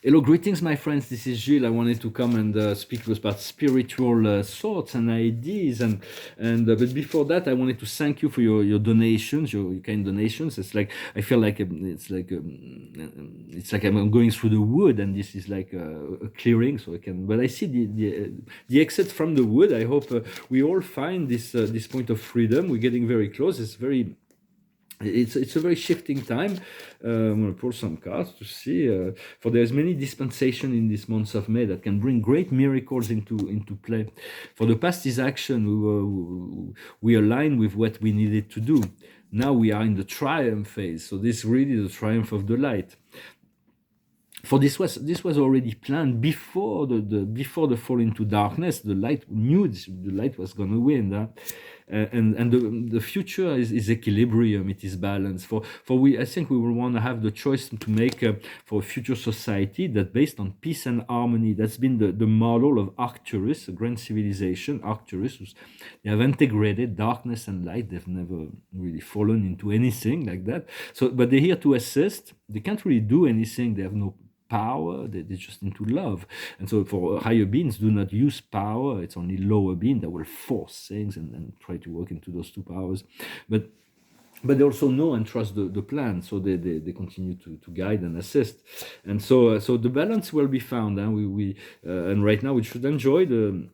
Hello, greetings, my friends. This is Gilles. I wanted to come and speak about spiritual thoughts and ideas, but before that, I wanted to thank you for your donations, your kind donations. It's like I feel like it's like I'm going through the wood, and this is like a clearing, so I can. But I see the exit from the wood. I hope we all find this point of freedom. We're getting very close. It's a very shifting time. I'm going to pull some cards to see. For there's many dispensation in this month of May that can bring great miracles into play. For the past is action. We align with what we needed to do. Now we are in the triumph phase. So this really is the triumph of the light. For this was already planned before before the fall into darkness. The light knew the light was going to win. And the future is equilibrium. It is balance. I think we will want to have the choice to make for a future society that based on peace and harmony. That's been the model of Arcturus, a grand civilization. Arcturus, they have integrated darkness and light. They've never really fallen into anything like that. So, but they're here to assist. They can't really do anything. They have no power. They're just into love. And so for higher beings, do not use power. It's only lower beings that will force things and try to work into those two powers. But they also know and trust the plan, so they continue to guide and assist. And so the balance will be found. And right now we should enjoy the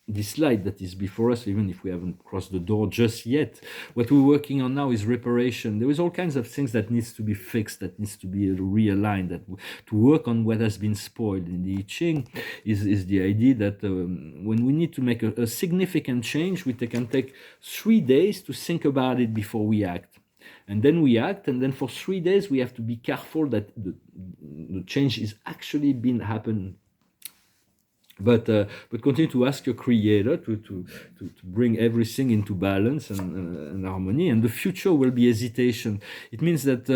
this light that is before us, even if we haven't crossed the door just yet. What we're working on now is reparation. There is all kinds of things that needs to be fixed, that needs to be realigned, to work on what has been spoiled. In the I Ching is the idea that when we need to make a significant change, we can take 3 days to think about it before we act. And then we act, and then for 3 days we have to be careful that the change is actually been happened. But continue to ask your creator to bring everything into balance and harmony. And the future will be hesitation. It means that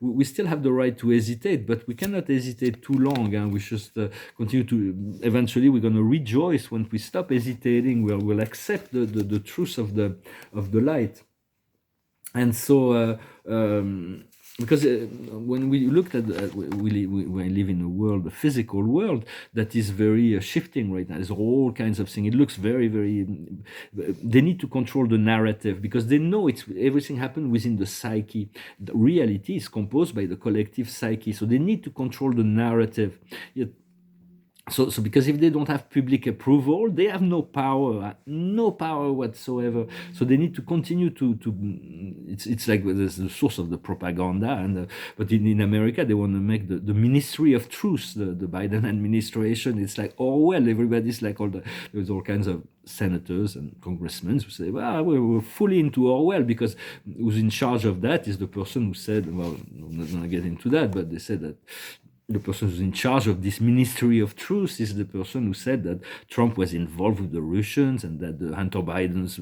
we still have the right to hesitate, but we cannot hesitate too long. And we just continue to. Eventually, we're going to rejoice when we stop hesitating. We'll accept the truth of the light. And so. Because when we looked at we live in a world, a physical world that is very shifting right now. There's all kinds of things. It looks very, very. They need to control the narrative because they know everything happened within the psyche. The reality is composed by the collective psyche, so they need to control the narrative. So because if they don't have public approval, they have no power whatsoever. So they need to continue to it's like there's the source of the propaganda, but in America they want to make the Ministry of Truth, the Biden administration. It's like Orwell. Everybody's like there's all kinds of senators and congressmen who say, well, we're fully into Orwell, because who's in charge of that is the person who said, well, I'm not going to get into that, but they said that the person who's in charge of this Ministry of Truth is the person who said that Trump was involved with the Russians and that the Hunter Biden's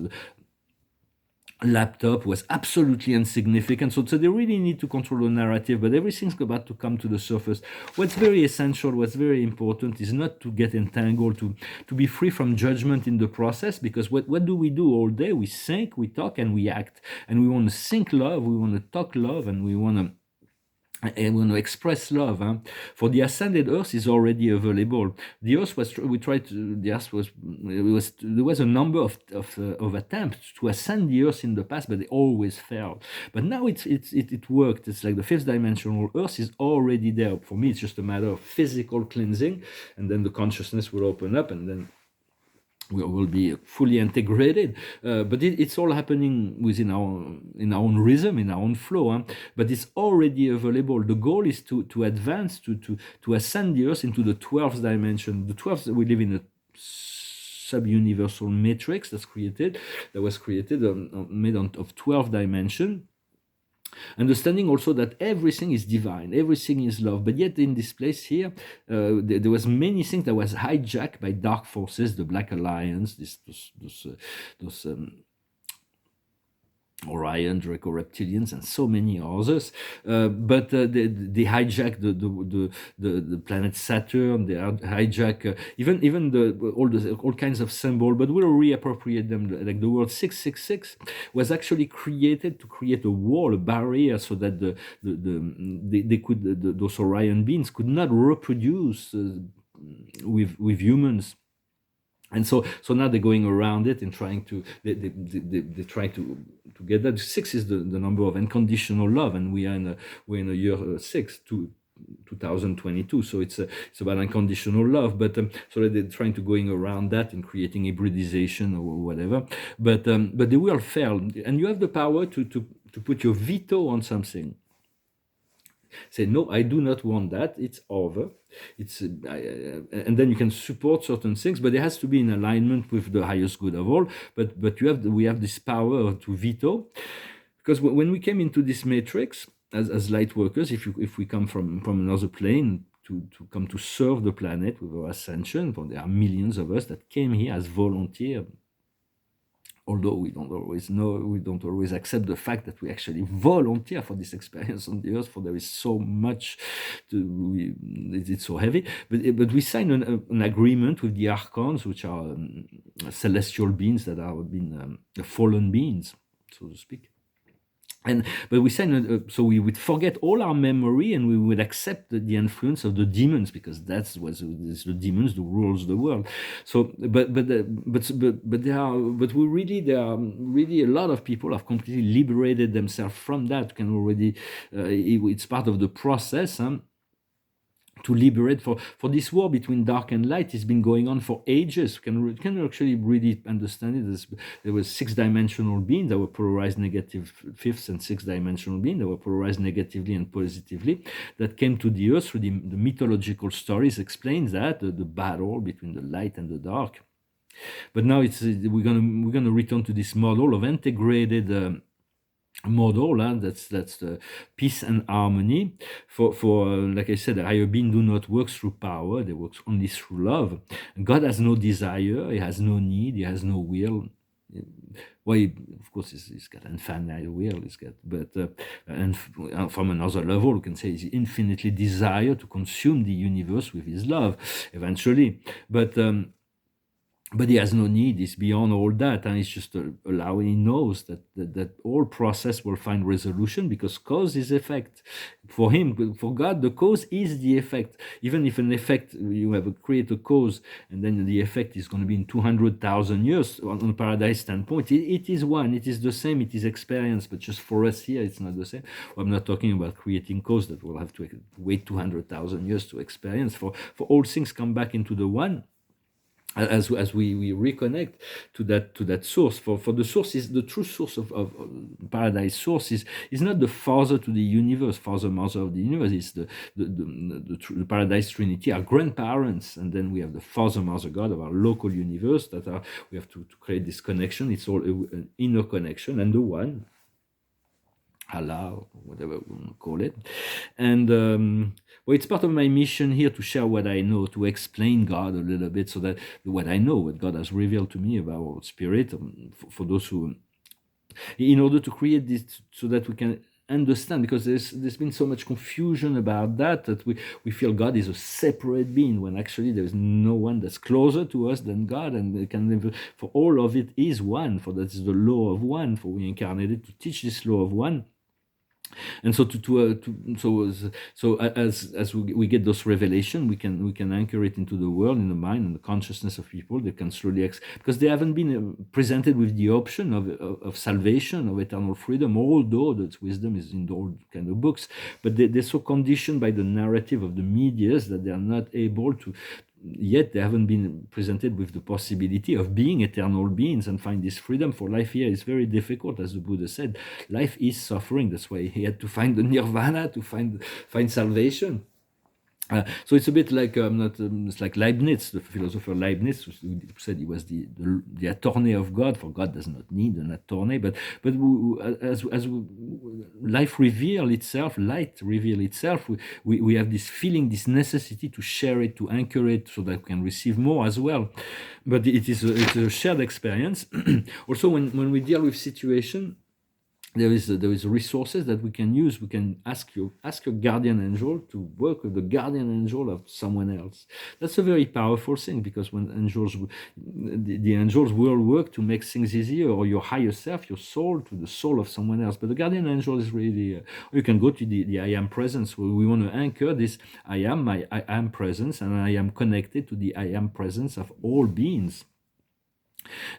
laptop was absolutely insignificant. So they really need to control the narrative, but everything's about to come to the surface. What's very essential, what's very important is not to get entangled, to be free from judgment in the process, because what do we do all day? We think, we talk, and we act. And we want to think love, we want to talk love, and we want to express love. For the ascended Earth is already available. The Earth there was a number of attempts to ascend the Earth in the past, but they always failed. But now it worked. It's like the fifth dimensional Earth is already there. For me, it's just a matter of physical cleansing, and then the consciousness will open up, and then we will be fully integrated, but it's all happening in our own rhythm, in our own flow. But it's already available. The goal is to advance, to ascend the Earth into the 12th dimension. The 12th, we live in a sub-universal matrix that was created made of 12 dimensions. Understanding also that everything is divine, everything is love, but yet in this place here, there was many things that was hijacked by dark forces, the Black Alliance, Orion, Draco reptilians, and so many others. But they hijack the planet Saturn. They hijack even all kinds of symbol, but we'll reappropriate them. Like the word 666 was actually created to create a wall, a barrier, so that those Orion beings could not reproduce with humans. And so now they're going around it and trying to they try to get that. Six is the number of unconditional love, and we're in a year six, 2022. So it's about unconditional love. But so they're trying to going around that and creating hybridization or whatever. But they will fail, and you have the power to put your veto on something. Say no, I do not want that, it's over. And then you can support certain things, but it has to be in alignment with the highest good of all. But we have this power to veto, because when we came into this matrix as light workers, if we come from another plane to come to serve the planet with our ascension, there are millions of us that came here as volunteers. Although we don't always accept the fact that we actually volunteer for this experience on the earth, for there is so much it's so heavy. But we sign an agreement with the archons, which are celestial beings that have been fallen beings, so to speak. But we said, so we would forget all our memory, and we would accept the influence of the demons, because it's the demons who rules the world. So, but there are really a lot of people have completely liberated themselves from that. Can already, it's part of the process. To liberate for this war between dark and light has been going on for ages. Can actually really understand it. There were six-dimensional beings that were polarized negative, fifth and sixth-dimensional beings that were polarized negatively and positively, that came to the earth through the mythological stories. Explains that the battle between the light and the dark. But now we're gonna return to this model of integrated. Model, that's the peace and harmony. For like I said, the higher being do not work through power; they work only through love. God has no desire; he has no need; he has no will. Well, of course, he's got infinite will. He's got, but and from another level, we can say he infinitely desire to consume the universe with his love eventually. But he has no need. He's beyond all that, and he's just allowing. He knows that all process will find resolution, because cause is effect. For him, for God, the cause is the effect. Even if an effect, you have create a cause, and then the effect is going to be in 200,000 years. On a paradise standpoint, it is one. It is the same. It is experience, but just for us here, it's not the same. I'm not talking about creating cause that we'll have to wait 200,000 years to experience. For all things come back into the one. As we reconnect to that source. For the source is the true source of paradise. Source is not the father to the universe, father, mother of the universe. It's the paradise trinity, our grandparents, and then we have the father, mother, God of our local universe. We have to create this connection. It's all an inner connection, and the one, Allah, whatever we want to call it. And well, it's part of my mission here to share what I know, to explain God a little bit, so that what I know, what God has revealed to me about spirit, for those who, in order to create this, so that we can understand, because there's been so much confusion about that we feel God is a separate being, when actually there's no one that's closer to us than God, and they can never, for all of it is one, for that is the law of one, for we incarnated to teach this law of one. And so as we get those revelation, we can anchor it into the world, in the mind and the consciousness of people. They can slowly because they haven't been presented with the option of salvation, of eternal freedom, although that wisdom is in all kind of books, but they're so conditioned by the narrative of the medias that they are not able to. Yet they haven't been presented with the possibility of being eternal beings and find this freedom. For life here is very difficult, as the Buddha said. Life is suffering. That's why he had to find the nirvana, to find salvation. So it's a bit like it's like Leibniz, the philosopher Leibniz, who said he was the attorney of God. For God does not need an attorney, but as life reveal itself, light reveal itself, we have this feeling, this necessity to share it, to anchor it, so that we can receive more as well. But it's a shared experience. Also, when we deal with situation, there is resources that we can use. We can ask your guardian angel to work with the guardian angel of someone else. That's a very powerful thing, because when the angels will work to make things easier, or your higher self, your soul, to the soul of someone else. But the guardian angel is really, you can go to the I am presence, where we want to anchor this I am presence, and I am connected to the I am presence of all beings.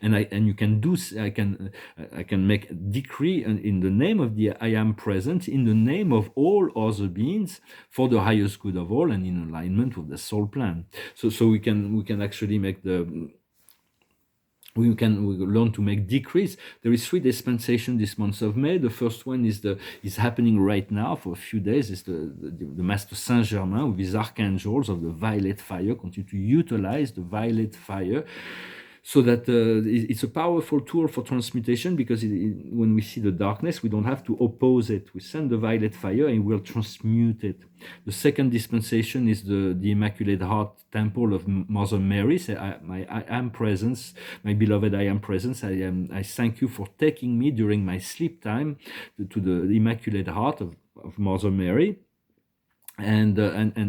And you can do, I can make a decree in the name of the I am present, in the name of all other beings, for the highest good of all, and in alignment with the soul plan. So we can actually make we learn to make decrees. There is 3 dispensations this month of May. The first one is happening right now for a few days. It's the Master Saint Germain with his archangels of the violet fire. Continue to utilize the violet fire, so that it's a powerful tool for transmutation, because when we see the darkness, we don't have to oppose it. We send the violet fire and we'll transmute it. The second dispensation is the Immaculate Heart Temple of Mother Mary. Say, I am presence, my beloved I am presence. I thank you for taking me during my sleep time to the Immaculate Heart of Mother Mary. And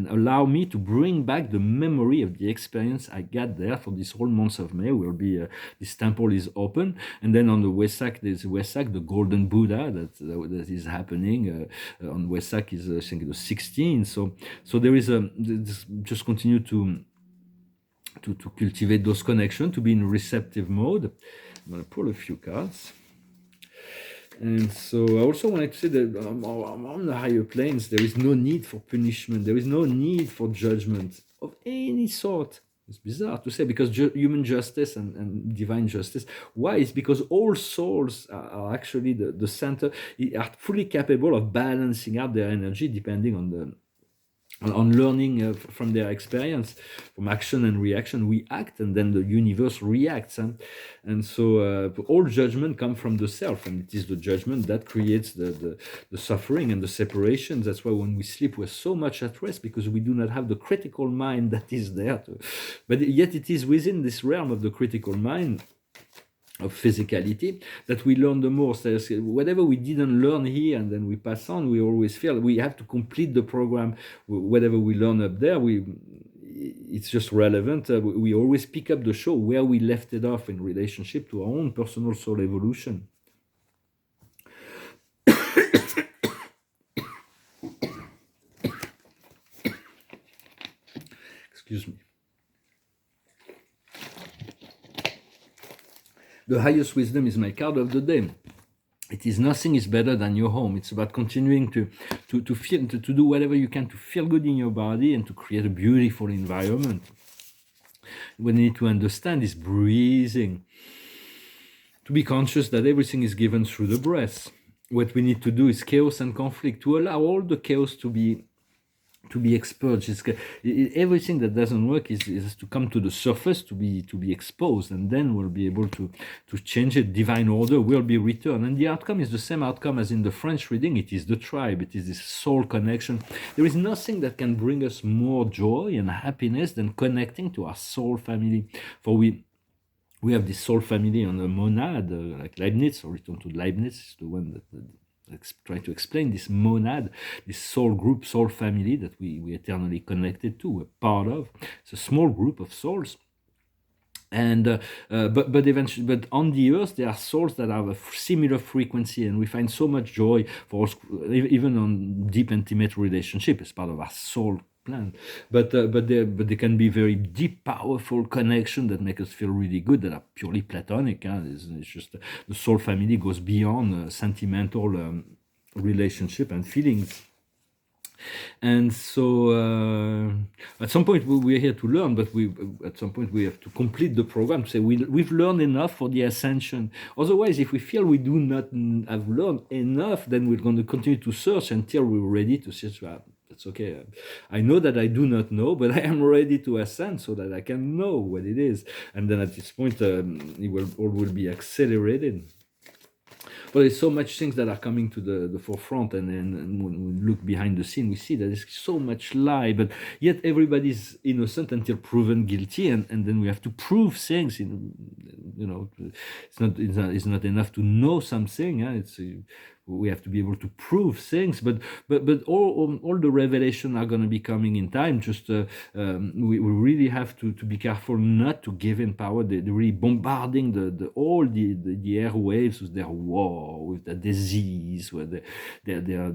allow me to bring back the memory of the experience I got there. For this whole month of May will be this temple is open, and then on the Wesak, there's Wesak, the Golden Buddha that is happening on Wesak is I think the 16th. So there is just continue to cultivate those connections, to be in receptive mode. I'm going to pull a few cards. And so I also wanted to say that on the higher planes, there is no need for punishment. There is no need for judgment of any sort. It's bizarre to say, because human justice and divine justice. Why? It's because all souls are actually the center, are fully capable of balancing out their energy depending on learning from their experience, from action and reaction. We act, and then the universe reacts, and so all judgment comes from the self, and it is the judgment that creates the suffering and the separation. That's why when we sleep, we're so much at rest, because we do not have the critical mind that is there but yet it is within this realm of the critical mind of physicality that we learn the most. Whatever we didn't learn here and then we pass on, we always feel we have to complete the program. Whatever we learn up there, it's just relevant. We always pick up the show where we left it off in relationship to our own personal soul evolution. Excuse me. The highest wisdom is my card of the day. It is nothing is better than your home. It's about continuing to feel, to do whatever you can to feel good in your body and to create a beautiful environment. What we need to understand is breathing. To be conscious that everything is given through the breath. What we need to do is chaos and conflict, to allow all the chaos to be expurged. Everything that doesn't work is to come to the surface, to be exposed, and then we'll be able to change it. Divine order will be returned, and the outcome is the same outcome as in the French reading. It is the tribe. It is this soul connection. There is nothing that can bring us more joy and happiness than connecting to our soul family. For we have this soul family on the monad, like Leibniz, or return to Leibniz, is the one that try to explain this monad, this soul group, soul family that we eternally connected to, we're part of. It's a small group of souls. And but eventually, but on the earth there are souls that have a similar frequency, and we find so much joy for us, even on deep intimate relationship as part of our soul plan. But there can be very deep, powerful connection that make us feel really good, that are purely platonic. It's just the soul family goes beyond sentimental relationship and feelings. And so at some point we're here to learn, but at some point we have to complete the program, to say we've learned enough for the ascension. Otherwise, if we feel we do not have learned enough, then we're going to continue to search until we're ready to search. It's okay. I know that I do not know, but I am ready to ascend so that I can know what it is. And then at this point, all will be accelerated. But there's so much things that are coming to the forefront, and when we look behind the scene, we see that there's so much lie, but yet everybody's innocent until proven guilty, and then we have to prove things. it's not enough to know something. We have to be able to prove things, but all the revelation are going to be coming in time. Just we really have to be careful not to give in power. They're really bombarding all the airwaves with their war, with the disease, with their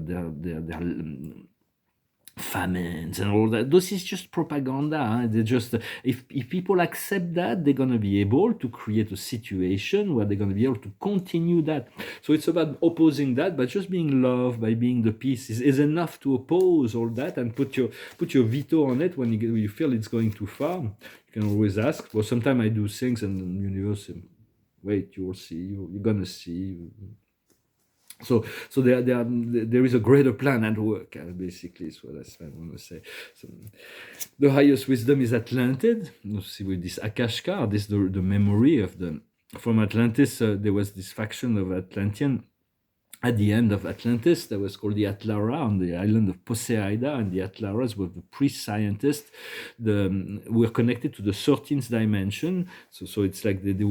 famines and all that. This is just propaganda. They just if people accept that, they're going to be able to create a situation where they're going to be able to continue that. So it's about opposing that, but just being love, by being the peace is enough to oppose all that and put your veto on it when you feel it's going too far. You can always ask. Well, sometimes I do things and the universe, wait, you will see, you're gonna see. So there is a greater plan at work, basically, is what I want to say. So, the highest wisdom is Atlantid. You see, with this Akash card, this the memory of from Atlantis. There was this faction of Atlantean at the end of Atlantis that was called the Atlara on the island of Poseida, and the Atlaras were the pre-scientists. Were connected to the 13th dimension, so it's like there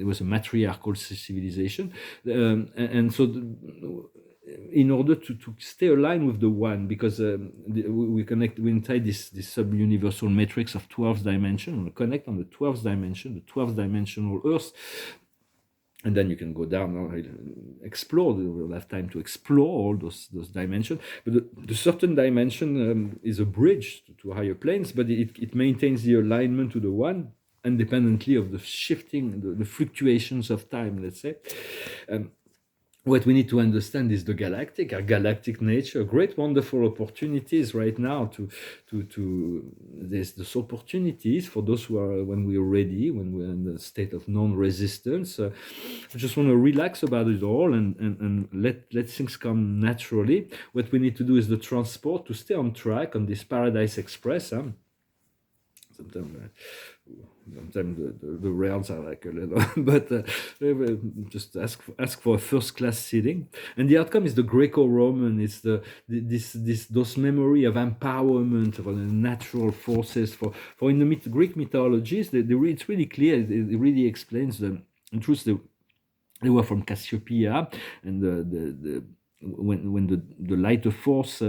was a matriarchal civilization, and so in order to stay aligned with the one, because we inside this sub-universal matrix of 12th dimension, we connect on the 12th dimension, the 12th dimensional Earth. And then you can go down or explore. We'll have time to explore all those dimensions. But the certain dimension is a bridge to higher planes, but it maintains the alignment to the one, independently of the shifting, the fluctuations of time, let's say. What we need to understand is our galactic nature. Great, wonderful opportunities right now there's those opportunities for those who are, when we're ready, when we're in the state of non-resistance. I just want to relax about it all and let things come naturally. What we need to do is the transport to stay on track on this Paradise Express. Sometimes the rails are like a little, but just ask for a first class seating, and the outcome is the Greco-Roman. It's those memory of empowerment of the natural forces. For in the Greek mythologies, it's really clear. It really explains the truth. They were from Cassiopeia, and when the lighter force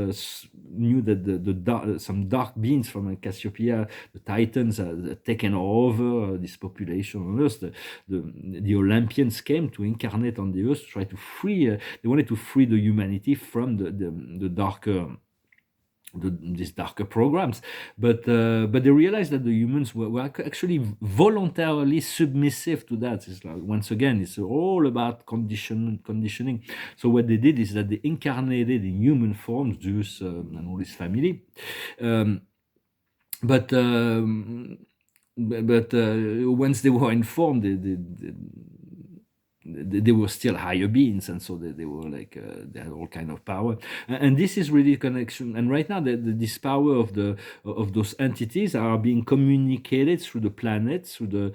knew that some dark beings from Cassiopeia, the Titans, had taken over this population on Earth, the Olympians came to incarnate on the Earth to try to free. They wanted to free the humanity from the darker. These darker programs, but they realized that the humans were actually voluntarily submissive to that. It's like, once again, it's all about conditioning. So what they did is that they incarnated in human form, Zeus and all his family, but once they were informed, they were still higher beings, and so they were like they had all kind of power, and this is really connection. And right now, this power of those entities are being communicated through the planets, through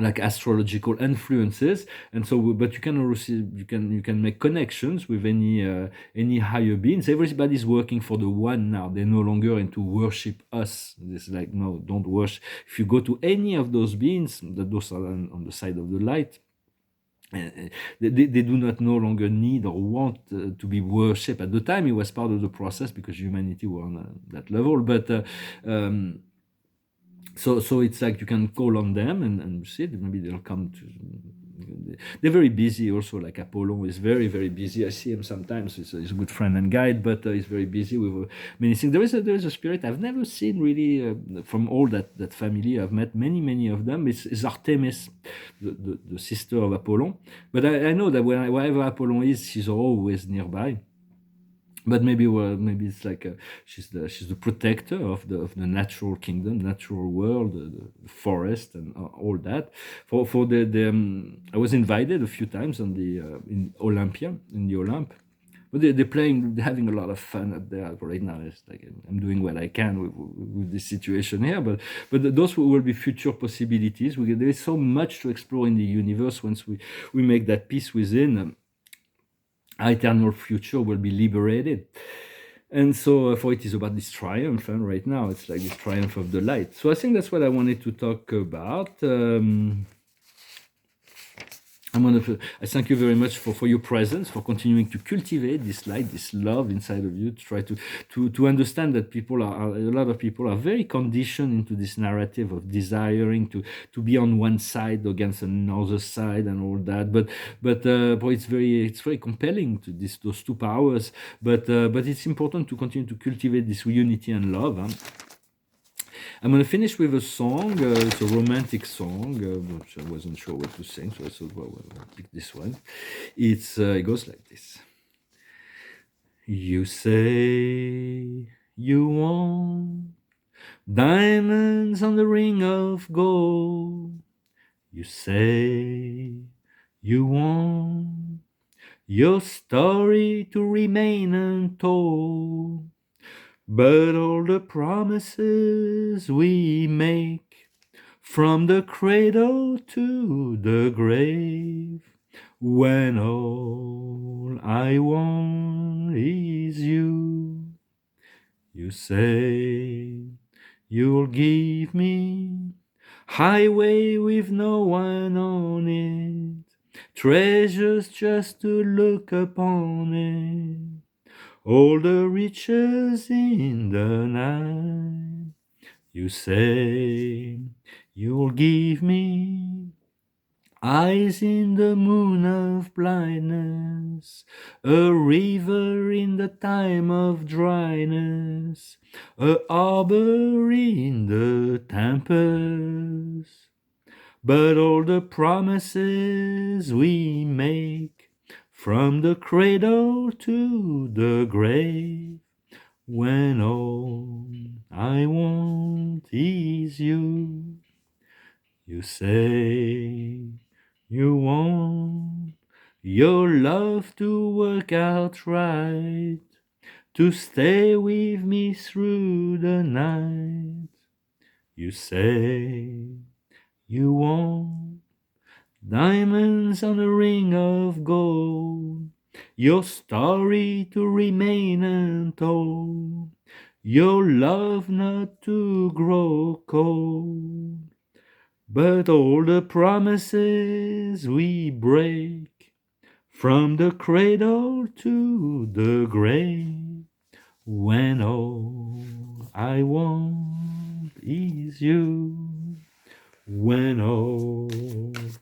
like astrological influences, and so. But you can also you can make connections with any higher beings. Everybody's working for the one now. They're no longer into worship us. It's like, no, don't worship. If you go to any of those beings, those are on the side of the light. They do not no longer need or want to be worshipped. At the time, it was part of the process because humanity were on that level. But so it's like you can call on them and see it. Maybe they'll come to. They're very busy also. Like Apollon is very, very busy. I see him sometimes. He's a good friend and guide, but he's very busy with many things. There is a spirit I've never seen really from all that family. I've met many of them. It's Artemis, the sister of Apollon. But I know that wherever Apollon is, she's always nearby. But maybe it's like she's the protector of the natural kingdom, natural world, the forest, and all that. For I was invited a few times on in Olympia, in the Olymp. But they're having a lot of fun up there right now. It's like I'm doing what I can with this situation here. But those will be future possibilities. There is so much to explore in the universe once we make that peace within. Our eternal future will be liberated. And so for it is about this triumph, and right now it's like this triumph of the light. So I think that's what I wanted to talk about. I thank you very much for your presence, for continuing to cultivate this light, this love inside of you, to try to understand that a lot of people are very conditioned into this narrative of desiring to be on one side against another side and all that. But it's very compelling to those two powers. But it's important to continue to cultivate this unity and love. Huh? I'm going to finish with a song. It's a romantic song, which I wasn't sure what to sing, so I thought, well, I'll pick this one. It goes like this. You say you want diamonds on the ring of gold. You say you want your story to remain untold. But all the promises we make from the cradle to the grave, when all I want is you, you say you'll give me highway with no one on it, treasures just to look upon it, all the riches in the night. You say you'll give me eyes in the moon of blindness, a river in the time of dryness, a harbor in the tempest. But all the promises we make from the cradle to the grave, when all I want is you, you say you want your love to work out right, to stay with me through the night. You say you want diamonds on a ring of gold, your story to remain untold, your love not to grow cold. But all the promises we break from the cradle to the grave, when all I want is you, when all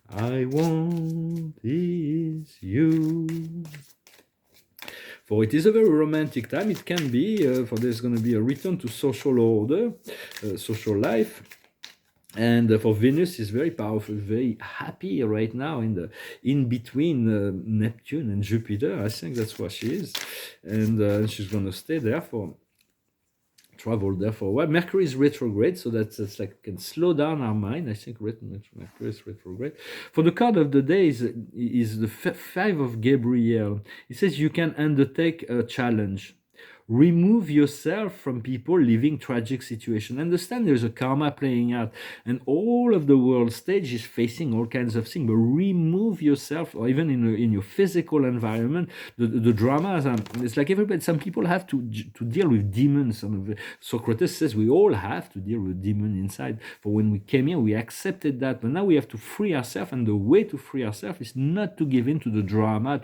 I want is you. For it is a very romantic time. It can be, for there's going to be a return to social order, social life. And for Venus is very powerful, very happy right now in between Neptune and Jupiter. I think that's where she is, and she's going to stay there for travel there for a while. Mercury is retrograde, so that's like can slow down our mind. I think Mercury is retrograde. For the card of the day is the Five of Gabriel. It says you can undertake a challenge. Remove yourself from people living tragic situation. Understand there's a karma playing out, and all of the world stage is facing all kinds of things. But remove yourself, or even in your physical environment, the dramas. It's like everybody. Some people have to deal with demons. Socrates says we all have to deal with demon inside. For when we came here, we accepted that, but now we have to free ourselves. And the way to free ourselves is not to give in to the drama,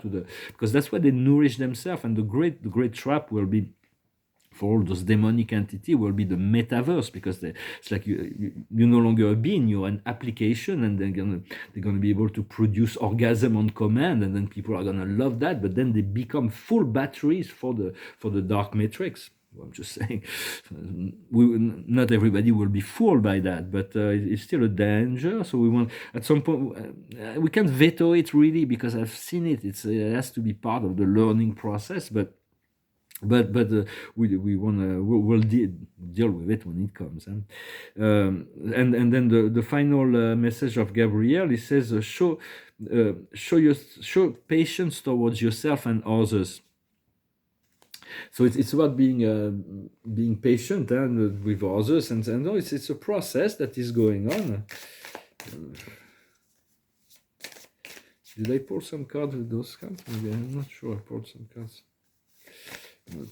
because that's where they nourish themselves. And the great trap will be, for all those demonic entity, will be the metaverse, because it's like you're no longer a being, you're an application, and they're gonna be able to produce orgasm on command, and then people are gonna love that, but then they become full batteries for the dark matrix. I'm just saying, not everybody will be fooled by that, but it's still a danger. So we want, at some point, we can't veto it really, because I've seen it. It has to be part of the learning process, but we want to we'll deal with it when it comes. And then the final message of Gabriel, he says, show patience towards yourself and others. So it's about being patient and with others, and no, it's a process that is going on. Did I pull some cards with those cards? Maybe I'm not sure. I pulled some cards.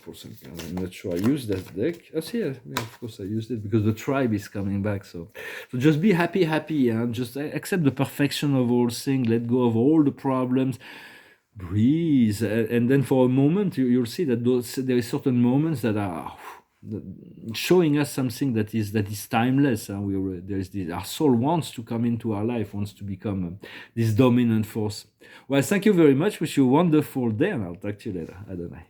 for some kind. I'm not sure I used that deck. Oh, see, yeah, of course I used it because the tribe is coming back. So just be happy, and just accept the perfection of all things. Let go of all the problems. Breathe, and then for a moment you'll see that there is certain moments that are showing us something that is timeless. And there is this, our soul wants to come into our life, wants to become this dominant force. Well, thank you very much. Wish you a wonderful day, and I'll talk to you later. Adonai.